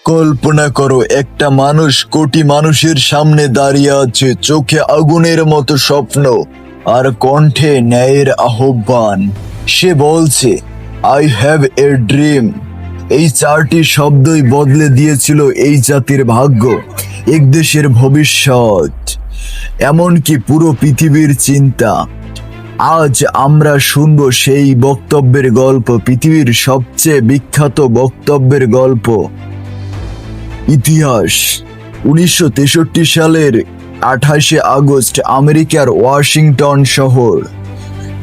কল্পনা করো, একটা মানুষ কোটি মানুষের সামনে দাঁড়িয়ে আছে, চোখে আগুনের মতো স্বপ্ন আর কণ্ঠে ন্যায়ের আহ্বান। সে বলছে, আই হ্যাভ এ ড্রিম। এই চারটি শব্দই বদলে দিয়েছিল এই জাতির ভাগ্য, এক দেশের ভবিষ্যৎ, এমনকি পুরো পৃথিবীর চিন্তা। আজ আমরা শুনবো সেই বক্তব্যের গল্প, পৃথিবীর সবচেয়ে বিখ্যাত বক্তব্যের গল্প। ইতিহাস। 1963 সালের 28শে আগস্ট আমেরিকার ওয়াশিংটন শহর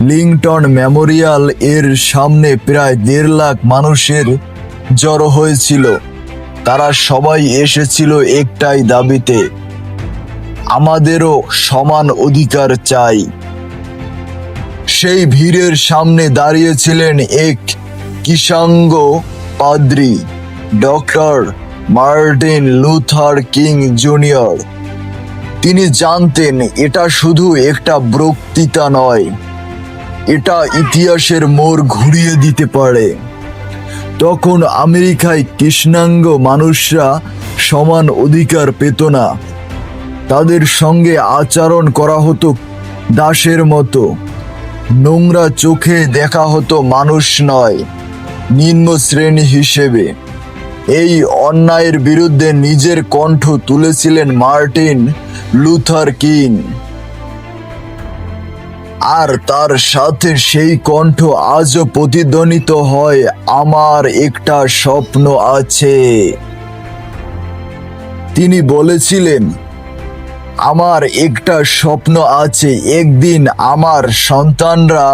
লিংটন মেমোরিয়াল এর সামনে প্রায় 1.5 লাখ মানুষের জড়ো হয়েছিল। তারা সবাই এসেছিল একটাই দাবিতে, আমাদেরও সমান অধিকার চাই। সেই ভিড়ের সামনে দাঁড়িয়েছিলেন এক কৃষ্ণাঙ্গ পাদ্রী, doctor Martin Luther King junior. তিনি জানতেন এটা শুধু একটা বক্তৃতা নয়, এটা ইতিহাসের মোড় ঘুরিয়ে দিতে পারে। তখন আমেরিকায় কৃষ্ণাঙ্গ মানুষরা সমান অধিকার পেত না। তাদের সঙ্গে আচরণ করা হতো দাসের মতো, নোংরা চোখে দেখা হতো মানুষ নয়, নিম্ন শ্রেণী হিসেবে। এই অন্যায়ের বিরুদ্ধে নিজের কণ্ঠ তুলেছিলেন মার্টিন লুথার কিং। আর তার সাথে সেই কণ্ঠ আজও প্রতিধ্বনিত হয়, আমার একটা স্বপ্ন আছে। তিনি বলেছিলেন, আমার একটা স্বপ্ন আছে, একদিন আমার সন্তানরা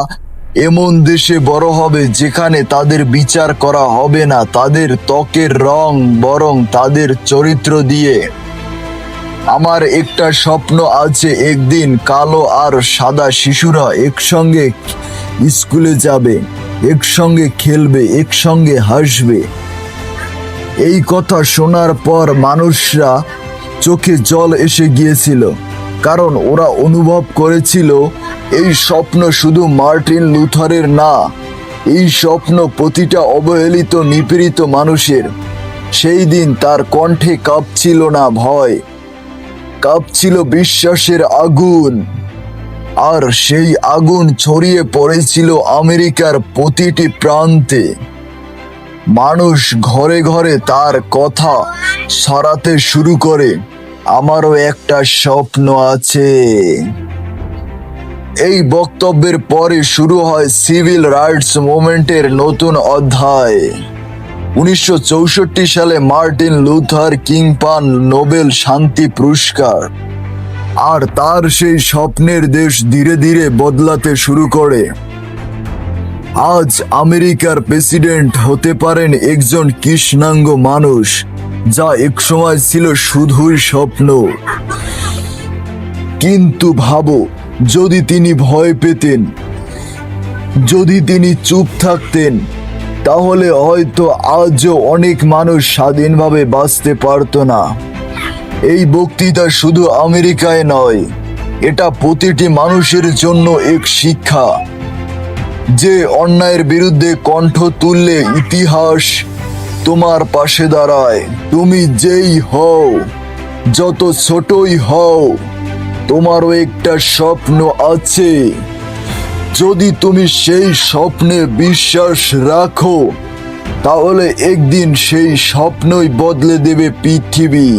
এমন দেশে বড় হবে যেখানে তাদের বিচার করা হবে না তাদের ত্বকের রং, বরং তাদের চরিত্র দিয়ে। আমার একটা স্বপ্ন আছে, একদিন কালো আর সাদা শিশুরা একসঙ্গে স্কুলে যাবে, একসঙ্গে খেলবে, একসঙ্গে হাসবে। এই কথা শোনার পর মানুষরা চোখে জল এসে গিয়েছিল, কারণ ওরা অনুভব করেছিল এই স্বপ্ন শুধু মার্টিন লুথারের না, এই স্বপ্ন প্রতিটা অবহেলিত নিপীড়িত মানুষের। সেই দিন তার কণ্ঠে কাঁপছিল না ভয়, কাঁপছিল বিশ্বাসের আগুন। আর সেই আগুন ছড়িয়ে পড়েছিল আমেরিকার প্রতিটি প্রান্তে। মানুষ ঘরে ঘরে তার কথা ছড়াতে শুরু করে, আমারও একটা স্বপ্ন আছে। এই বক্তব্যের পরে শুরু হয় সিভিল রাইটস মুভমেন্টের নতুন অধ্যায়। 1964 সালে মার্টিন লুথার কিং পান নোবেল শান্তি পুরস্কার। আর তার সেই স্বপ্নের দেশ ধীরে ধীরে বদলাতে শুরু করে। আজ আমেরিকার প্রেসিডেন্ট হতে পারেন একজন কৃষ্ণাঙ্গ মানুষ, যা একসময় ছিল শুধুই স্বপ্ন। কিন্তু ভাবো, যদি তিনি ভয় পেতেন, যদি তিনি চুপ থাকতেন, তাহলে হয়তো আজও অনেক মানুষ স্বাধীনভাবে বাঁচতে পারত না। এই বক্তৃতা শুধু আমেরিকায় নয়, এটা প্রতিটি মানুষের জন্য এক শিক্ষা যে অন্যায়ের বিরুদ্ধে কণ্ঠ তুললে ইতিহাস তোমার পাশে দাঁড়ায়। তুমি যেই হও, যত ছোটই হও, তোমারও একটা স্বপ্ন আছে। যদি তুমি সেই স্বপ্নে বিশ্বাস রাখো, তাহলে একদিন সেই স্বপ্নই বদলে দেবে পৃথিবী।